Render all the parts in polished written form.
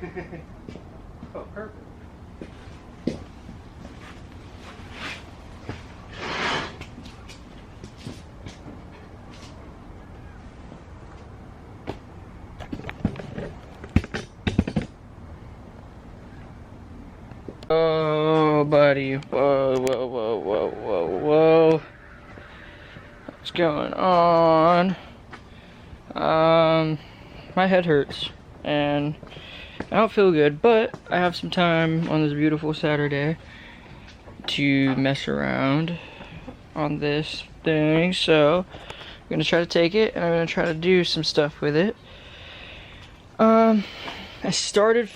Oh, perfect. Oh, buddy. Whoa, whoa, whoa, whoa, whoa, whoa. What's going on? My head hurts and I don't feel good, but I have some time on this beautiful Saturday to mess around on this thing, so I'm gonna try to take it and I'm gonna try to do some stuff with it. I started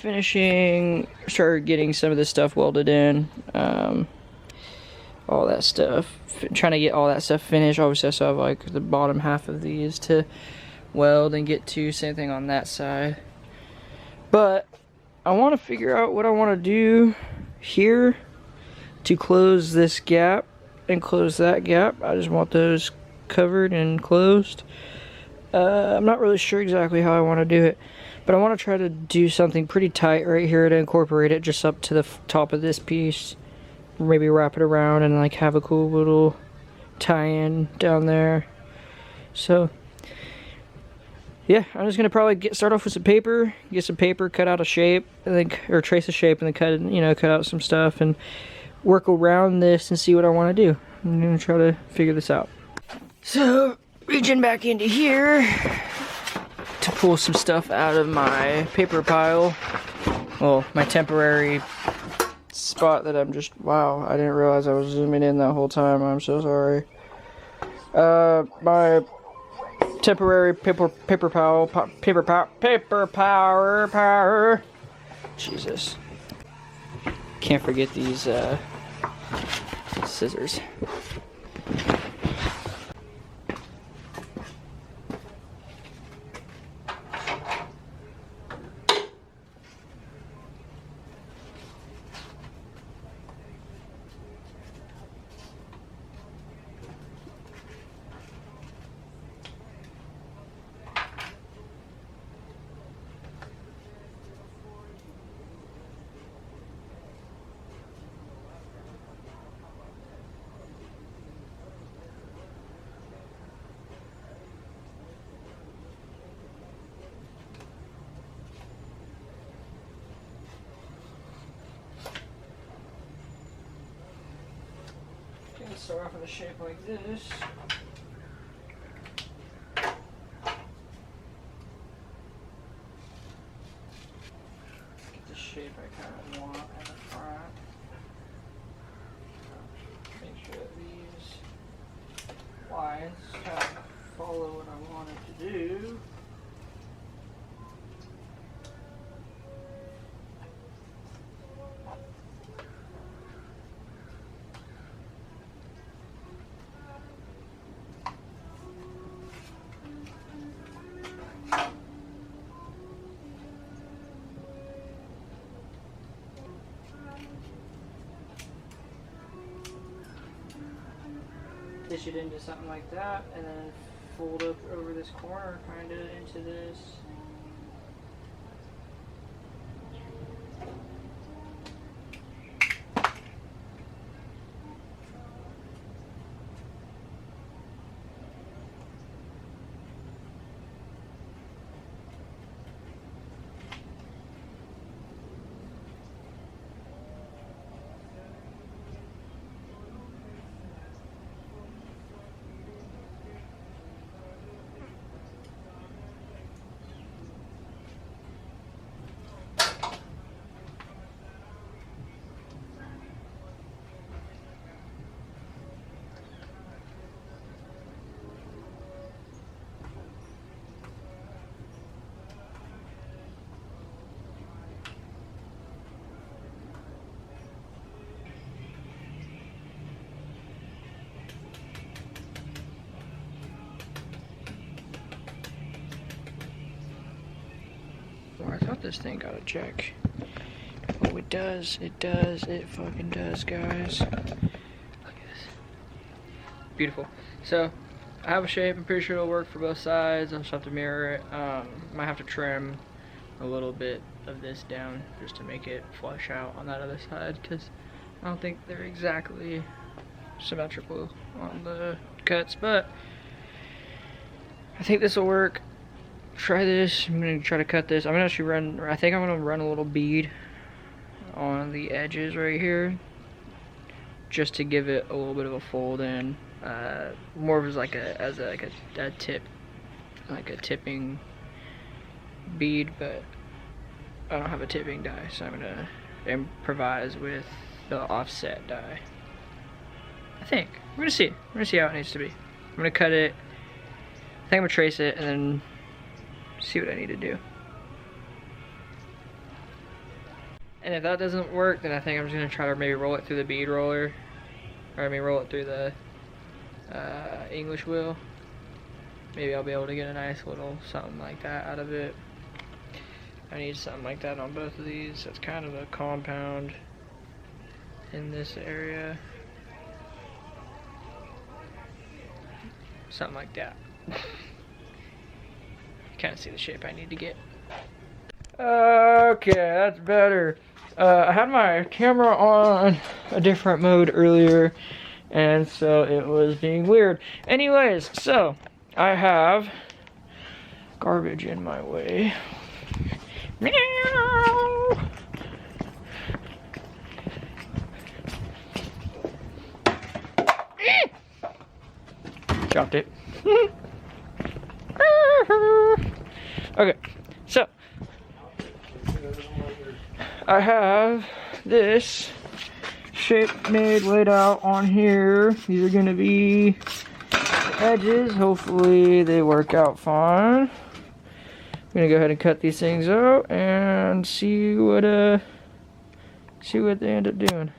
getting some of this stuff welded in, all that stuff, trying to get all that stuff finished. Obviously I still have like the bottom half of these to weld and get to, same thing on that side. But I want to figure out what I want to do here to close this gap and close that gap. I just want those covered and closed. I'm not really sure exactly how I want to do it, but I want to try to do something pretty tight right here to incorporate it just up to the top of this piece. Maybe wrap it around and like have a cool little tie-in down there. So yeah, I'm just gonna probably start off with some paper, get some paper, cut out a shape, and then, or trace a shape, and then cut out some stuff and work around this and see what I want to do. I'm gonna try to figure this out. So reaching back into here to pull some stuff out of my paper pile. Well, my temporary spot that I'm just, wow, I didn't realize I was zooming in that whole time. I'm so sorry. My temporary paper power. Jesus. Can't forget these scissors. Start off with a shape like this. Get the shape I kind of want in the front. Make sure that these lines kind of follow what I want it to do. Dish it into something like that, and then fold up over this corner kind of into this. I thought this thing got a check. Oh, it does. It does. It fucking does, guys. Look at this. Beautiful. So, I have a shape. I'm pretty sure it'll work for both sides. I'll just have to mirror it. Might have to trim a little bit of this down just to make it flush out on that other side, because I don't think they're exactly symmetrical on the cuts, but I think this will work. Try this. I'm gonna try to cut this. I'm gonna actually run, I think I'm gonna run a little bead on the edges right here, just to give it a little bit of a fold in, more of as like a tip, like a tipping bead, but I don't have a tipping die, so I'm gonna improvise with the offset die. I think we're gonna see. We're gonna see how it needs to be. I'm gonna cut it. I think I'm gonna trace it and then see what I need to do. And if that doesn't work, then I think I'm just gonna try to maybe roll it through the bead roller, or I mean roll it through the English wheel. Maybe I'll be able to get a nice little something like that out of it. I need something like that on both of these. So it's kind of a compound in this area. Something like that. Kind of see the shape I need to get. Okay, that's better. I had my camera on a different mode earlier, and so it was being weird. Anyways, so I have garbage in my way. Meow. Dropped it. Okay, so I have this shape made, laid out on here. These are gonna be edges. Hopefully they work out fine. I'm gonna go ahead and cut these things out and see what they end up doing.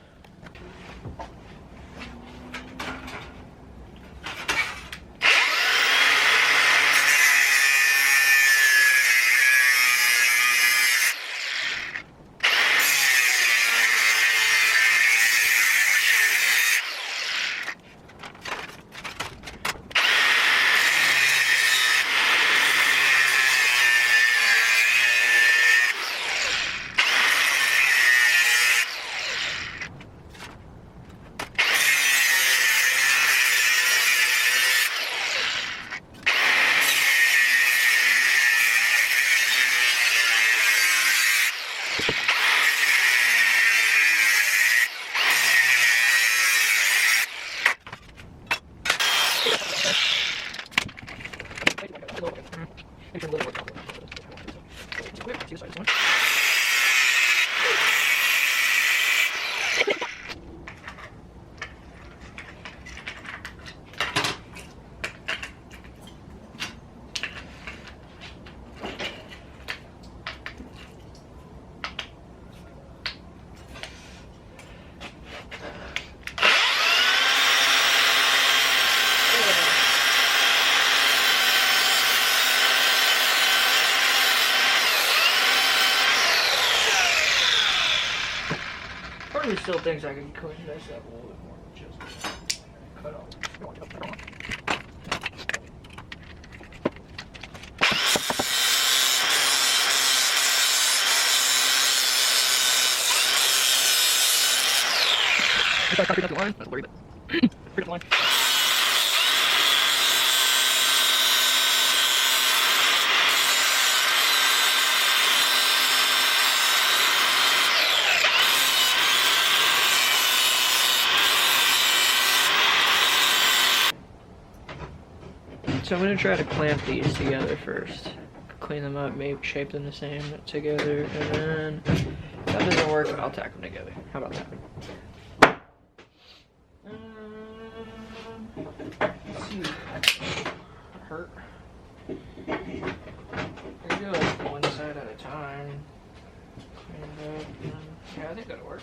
Part of me still thinks I can clean this up a little bit more. Just cut off. If I copy that line, that's a little bit. Pick up the line. So I'm going to try to clamp these together first. Clean them up, maybe shape them the same together, and then if that doesn't work, I'll tack them together. How about that? Let's see. Hurt. I do like one side at a time. And, yeah, I think that'll work.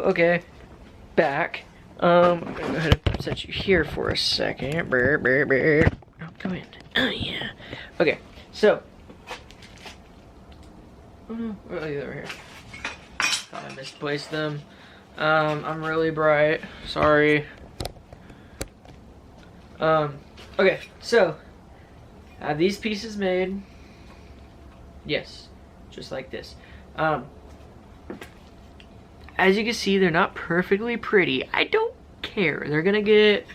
okay, back. I'm gonna go ahead and set you here for a second. Brr, brr, brr. Oh, come in. Oh, yeah. Okay, so. Oh no, really, over here. Thought I misplaced them. I'm really bright. Sorry. Okay, so. I have these pieces made. Yes, just like this. As you can see, they're not perfectly pretty. I don't care. They're gonna get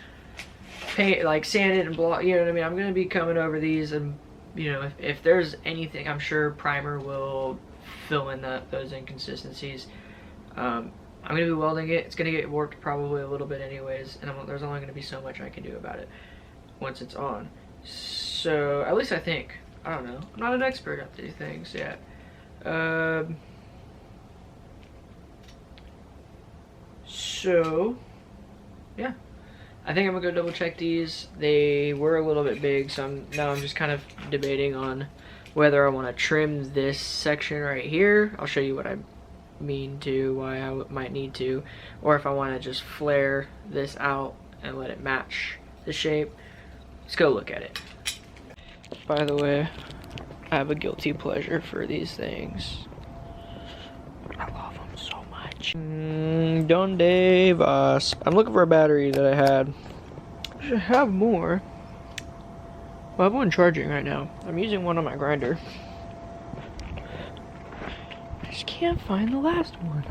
paint, like sanded and blocked. You know what I mean? I'm gonna be coming over these, and you know, if there's anything, I'm sure primer will fill in those inconsistencies. I'm gonna be welding it. It's gonna get warped probably a little bit anyways, and there's only gonna be so much I can do about it once it's on. So at least I think. I don't know. I'm not an expert at these things yet. So yeah, I think I'm gonna go double check these. They were a little bit big, so now I'm just kind of debating on whether I want to trim this section right here. I'll show you what I mean to, why I might need to, or if I want to just flare this out and let it match the shape. Let's go look at it. By the way, I have a guilty pleasure for these things. I love them so much. Donde vas? I'm looking for a battery that I had. I should have more. Well, I have one charging right now. I'm using one on my grinder. I just can't find the last one.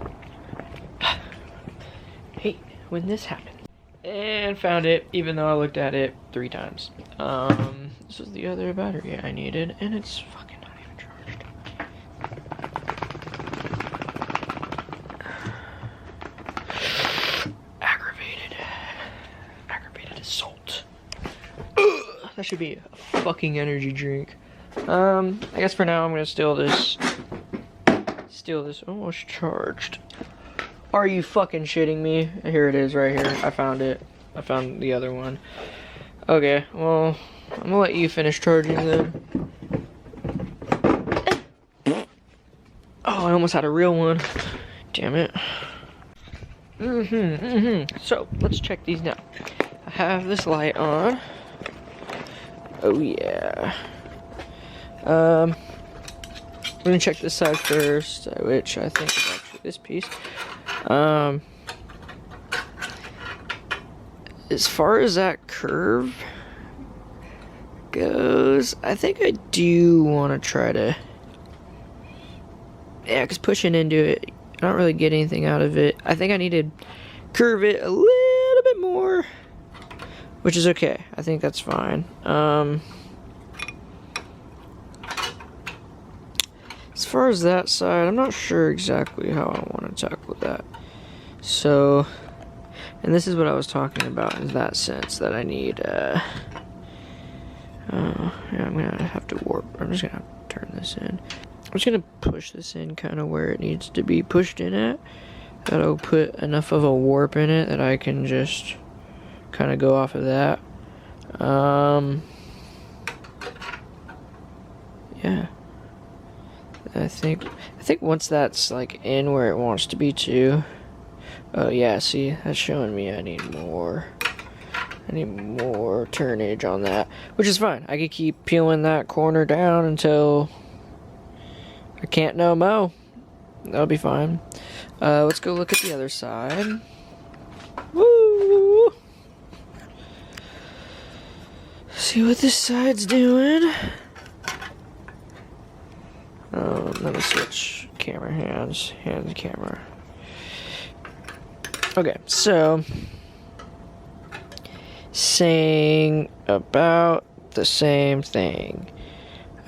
Hate when this happens. And found it, even though I looked at it 3 times. This is the other battery I needed, and it's fucking not even charged. Aggravated assault. Ugh, that should be a fucking energy drink. I guess for now I'm gonna steal this. Almost charged. Are you fucking shitting me? Here it is right here. I found it. I found the other one. Okay, well, I'm gonna let you finish charging then. Oh, I almost had a real one. Damn it. So, let's check these now. I have this light on. Oh yeah. I'm gonna check this side first, which I think is actually this piece. As far as that curve goes, I think I do want to try to, yeah, because pushing into it, I don't really get anything out of it. I think I need to curve it a little bit more, which is okay. I think that's fine. As far as that side, I'm not sure exactly how I want to tackle that. So, and this is what I was talking about in that sense, that I need, yeah, I'm gonna have to warp. I'm just gonna have to turn this in. I'm just gonna push this in kind of where it needs to be pushed in at. That'll put enough of a warp in it that I can just kind of go off of that. Yeah. I think once that's like in where it wants to be too. Oh yeah, see, that's showing me I need more turnage on that, which is fine. I could keep peeling that corner down until I can't no mo. That'll be fine. Let's go look at the other side. Woo! See what this side's doing. Let me switch camera hands camera. Okay, so saying about the same thing.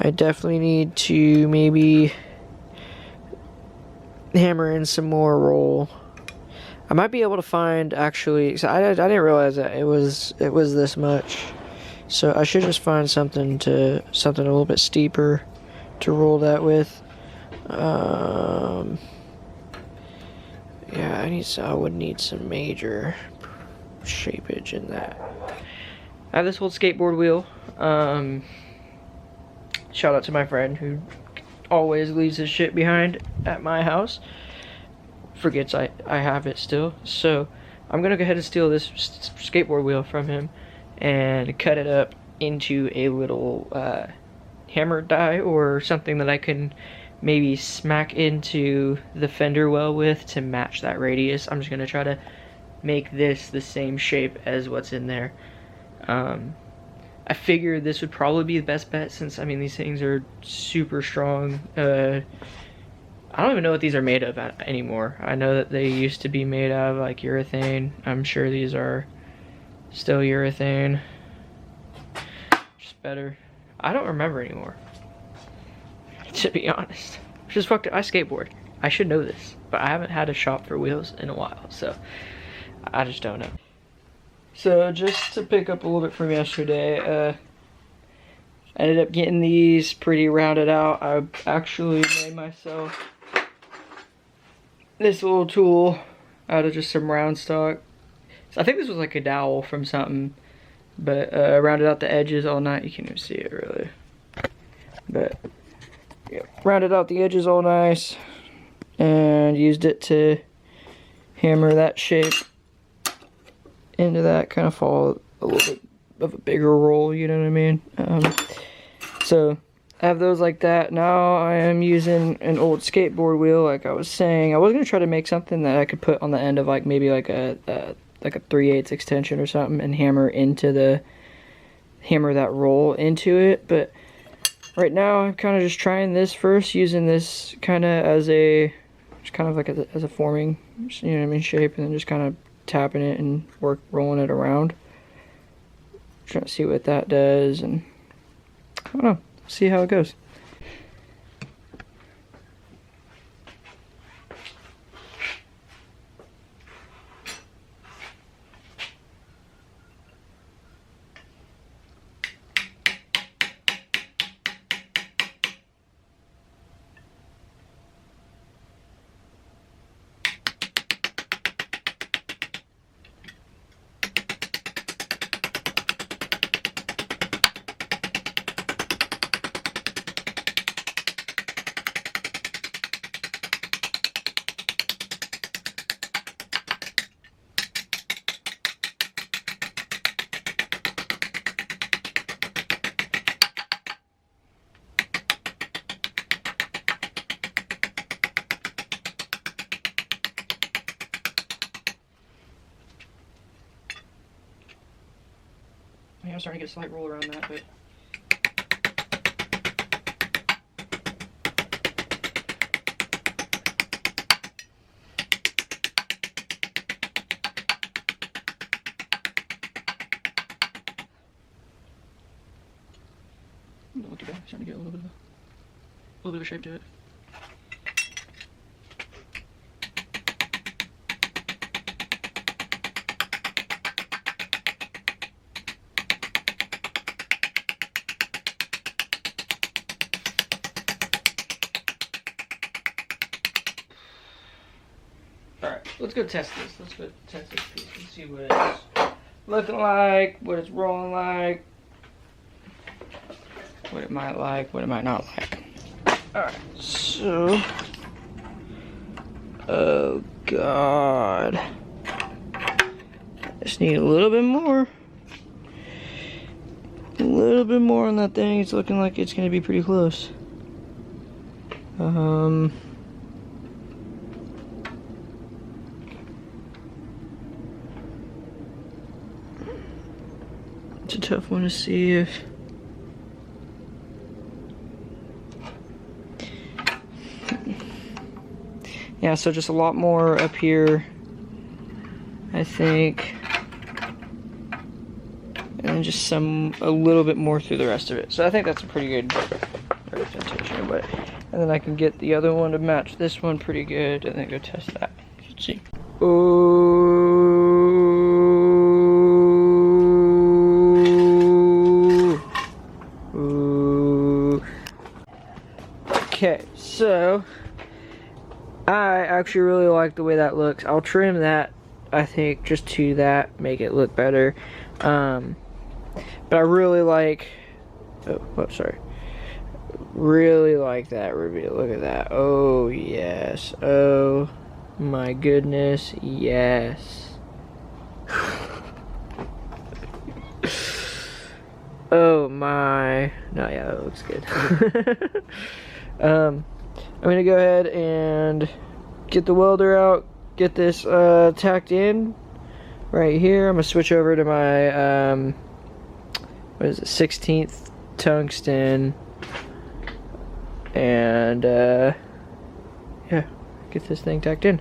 I definitely need to maybe hammer in some more roll. I might be able to find actually. So I didn't realize that it was this much. So I should just find something a little bit steeper to roll that with. Yeah, I would need some major shapeage in that. I have this old skateboard wheel. Shout out to my friend who always leaves his shit behind at my house. forgets I have it still. So I'm gonna go ahead and steal this skateboard wheel from him and cut it up into a little hammer die or something that I can maybe smack into the fender well with to match that radius. I'm just gonna try to make this the same shape as what's in there. I figured this would probably be the best bet since, I mean, these things are super strong. I don't even know what these are made of anymore. I know that they used to be made out of like urethane. I'm sure these are still urethane. Just better. I don't remember anymore, to be honest. Just fucked it. I skateboard. I should know this, but I haven't had a shop for wheels in a while, so I just don't know. So just to pick up a little bit from yesterday, I ended up getting these pretty rounded out. I actually made myself this little tool out of just some round stock. So I think this was like a dowel from something, but rounded out the edges all night. You can't even see it really, but yeah, rounded out the edges all nice and used it to hammer that shape into that, kind of follow a little bit of a bigger roll, you know what I mean? So I have those like that. Now I am using an old skateboard wheel, like I was saying. I was gonna try to make something that I could put on the end of like maybe like a 3/8 extension or something and hammer that roll into it. But right now I'm kind of just trying this first, using this kind of as a forming, you know what I mean, shape, and then just kind of tapping it and rolling it around. Trying to see what that does, and I don't know, see how it goes. Yeah, I'm starting to get a slight roll around that, but not too bad. Starting to get a little bit of a shape to it. Alright, let's go test this. Let's go test this piece and see what it's looking like, what it's rolling like, what it might like, what it might not like. Alright, so, oh god, I just need a little bit more on that thing. It's looking like it's gonna be pretty close. It's a tough one to see if yeah, so just a lot more up here, I think, and then just a little bit more through the rest of it. So I think that's a pretty good representation of it. And then I can get the other one to match this one pretty good, and then go test that. Let's see. Ooh. Okay, so I actually really like the way that looks. I'll trim that, I think, just to that, make it look better. But I really like, really like that reveal. Look at that. Oh yes. Oh my goodness, yes. Oh my. No, yeah, that looks good. I'm gonna go ahead and get the welder out, get this tacked in right here. I'm gonna switch over to my what is it, 16th tungsten, and yeah, get this thing tacked in.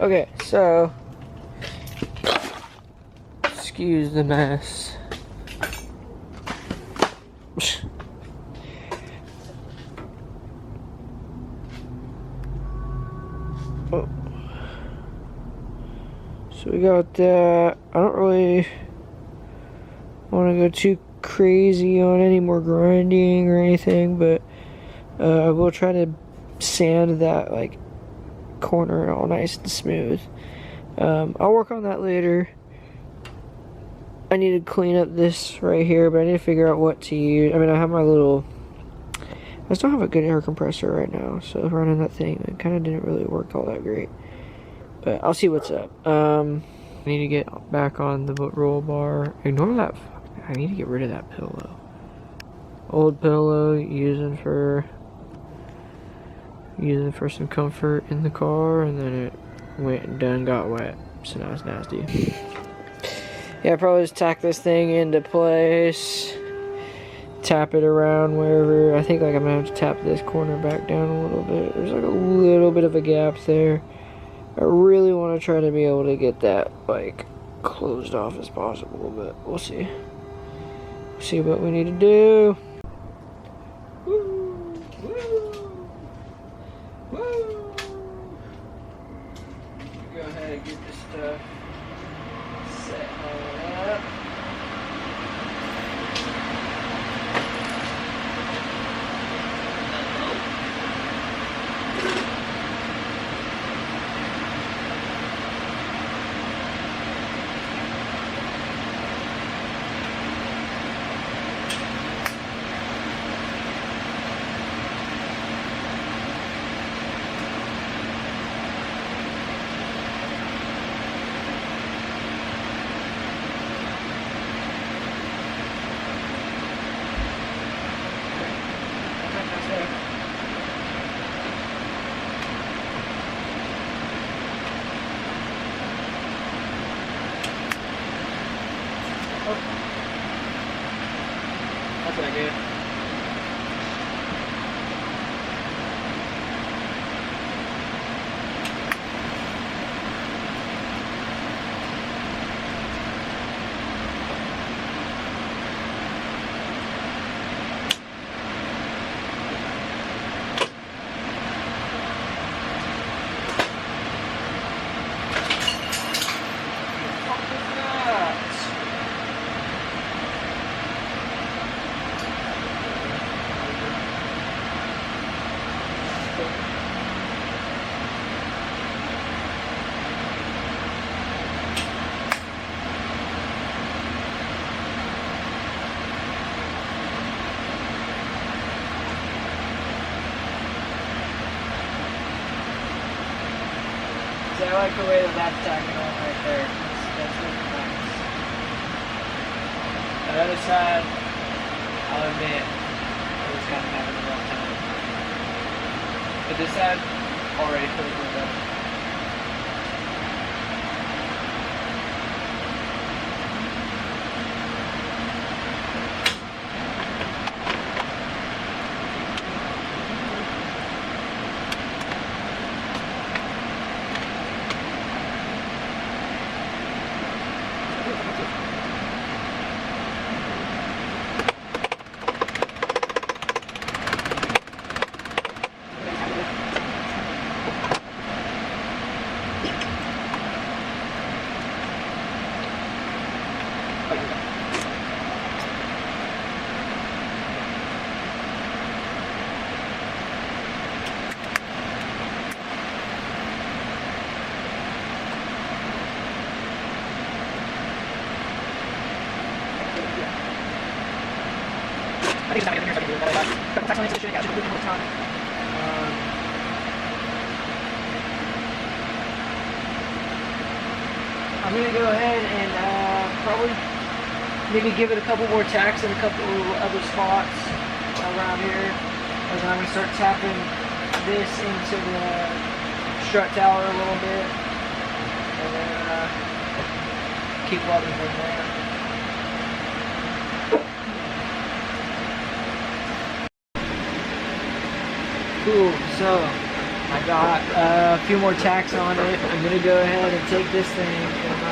Okay, so excuse the mess. Oh. So we got that. I don't really want to go too crazy on any more grinding or anything, but I will try to sand that like corner all nice and smooth. I'll work on that later. I need to clean up this right here, but I need to figure out what to use. I mean, I have my little, I just don't have a good air compressor right now, so running that thing, it kind of didn't really work all that great. But I'll see what's up. I need to get back on the roll bar. Ignore that. I need to get rid of that pillow. Old pillow, using for some comfort in the car, and then it went and done got wet. So now it's nasty. Yeah, probably just tack this thing into place. Tap it around wherever. I think like I'm gonna have to tap this corner back down a little bit. There's like a little bit of a gap there. I really want to try to be able to get that like closed off as possible, but we'll see. See what we need to do. Woo! Woo! Woo! Go ahead and get this stuff set all up. That's what I get. I like the way that that's tacking on right there. That's really nice. The other side, I'll admit, I was kind of having a rough time. But this side, already feels good better. I think it's not getting here, so I can do it all the way back. Got the text on it, so it should do it more time. I'm gonna go ahead and probably maybe give it a couple more tacks in a couple other spots around here. And then I'm gonna start tapping this into the strut tower a little bit, and then keep welding from there. Cool, so I got a few more tacks on it. I'm gonna go ahead and take this thing and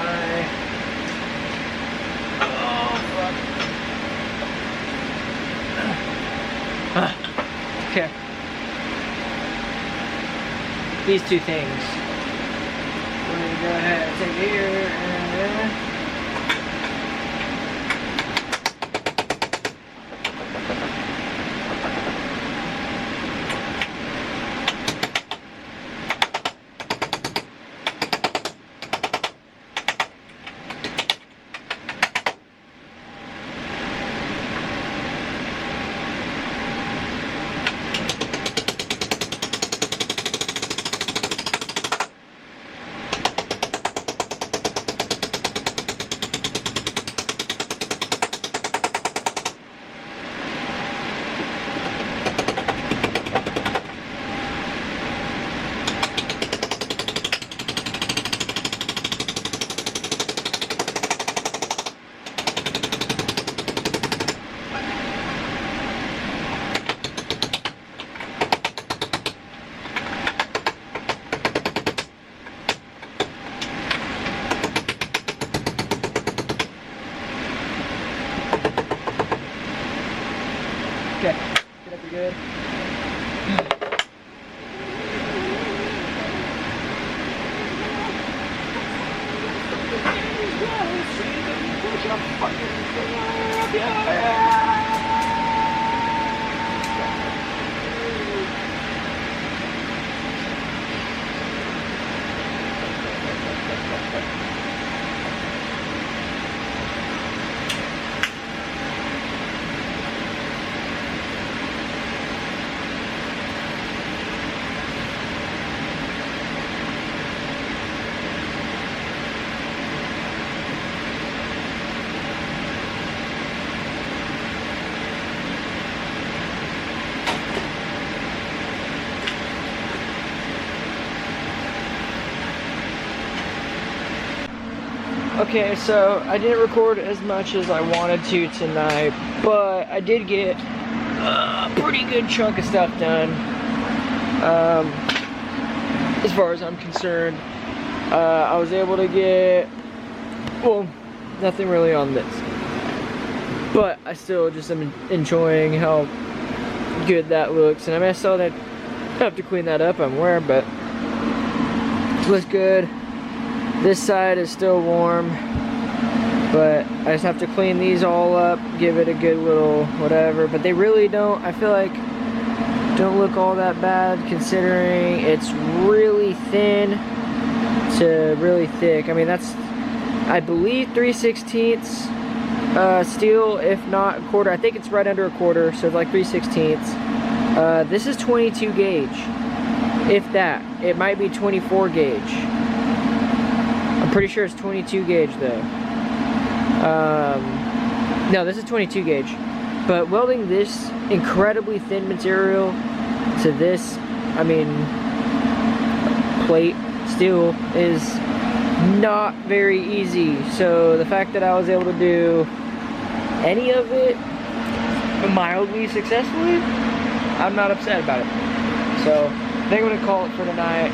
okay. These two things. We're gonna go ahead and take it here and okay, get up, you're good. Okay, so I didn't record as much as I wanted to tonight, but I did get a pretty good chunk of stuff done. As far as I'm concerned, I was able to get, well, nothing really on this, but I still just am enjoying how good that looks. And I mean, I still have to clean that up, I'm aware, but it looks good. This side is still warm, but I just have to clean these all up, give it a good little whatever. But they really don't, I feel like, don't look all that bad considering it's really thin to really thick. I mean, that's, I believe 3/16 steel, if not a quarter. I think it's right under a quarter, so it's like 3/16. This is 22 gauge, if that. It might be 24 gauge. I'm pretty sure it's 22 gauge though. No, this is 22 gauge. But welding this incredibly thin material to this, I mean, plate steel is not very easy. So the fact that I was able to do any of it mildly successfully, I'm not upset about it. So I think I'm gonna call it for tonight.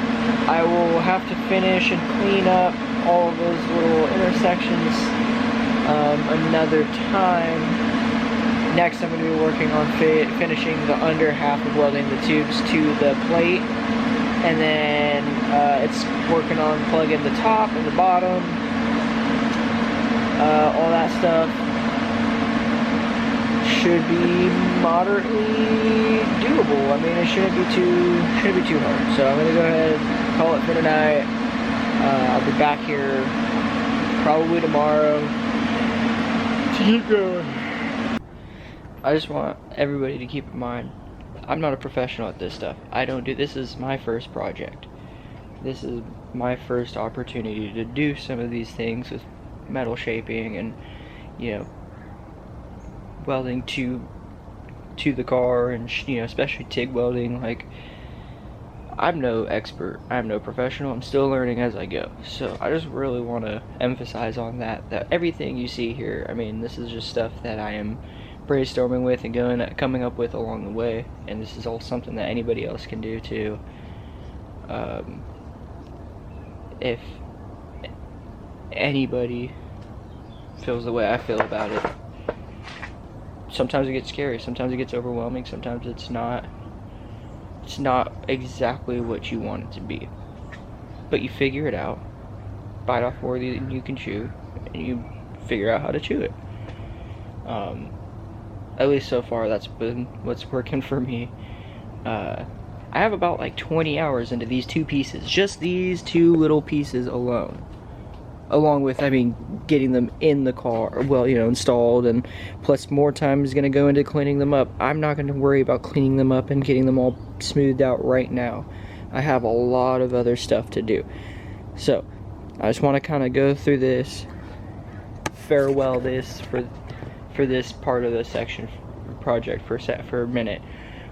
I will have to finish and clean up all of those little intersections another time. Next, I'm going to be working on finishing the under half of welding the tubes to the plate, and then it's working on plugging the top and the bottom, all that stuff. Should be moderately doable. I mean, it shouldn't be too hard. So I'm gonna go ahead and call it for tonight. I'll be back here probably tomorrow to keep going. I just want everybody to keep in mind, I'm not a professional at this stuff. I don't do, this is my first project. This is my first opportunity to do some of these things with metal shaping and, you know, welding to the car, and you know, especially TIG welding. Like, I'm no expert, I'm no professional, I'm still learning as I go. So I just really want to emphasize on that everything you see here, I mean, this is just stuff that I am brainstorming with and coming up with along the way, and this is all something that anybody else can do too. If anybody feels the way I feel about it, sometimes it gets scary, sometimes it gets overwhelming, sometimes it's not exactly what you want it to be, but you figure it out, bite off more than you can chew, and you figure out how to chew it. At least so far, that's been what's working for me. I have about like 20 hours into these two pieces, just these two little pieces alone. Along with, I mean, getting them in the car, well, you know, installed, and plus more time is going to go into cleaning them up. I'm not going to worry about cleaning them up and getting them all smoothed out right now. I have a lot of other stuff to do. So, I just want to kind of go through this, farewell this for this part of the section project for a minute.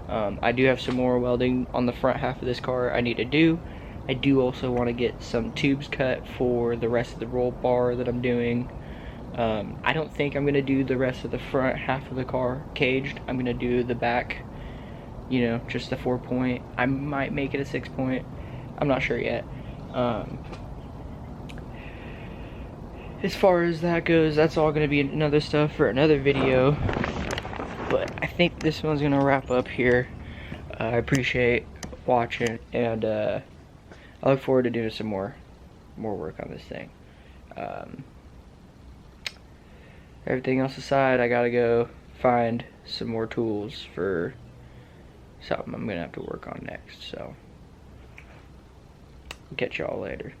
I do have some more welding on the front half of this car I need to do. I do also want to get some tubes cut for the rest of the roll bar that I'm doing. I don't think I'm going to do the rest of the front half of the car caged. I'm going to do the back, you know, just the 4-point. I might make it a 6-point. I'm not sure yet. As far as that goes, that's all going to be another stuff for another video. But I think this one's going to wrap up here. I appreciate watching, and I look forward to doing some more work on this thing. Everything else aside, I gotta go find some more tools for something I'm gonna have to work on next. So, I'll catch y'all later.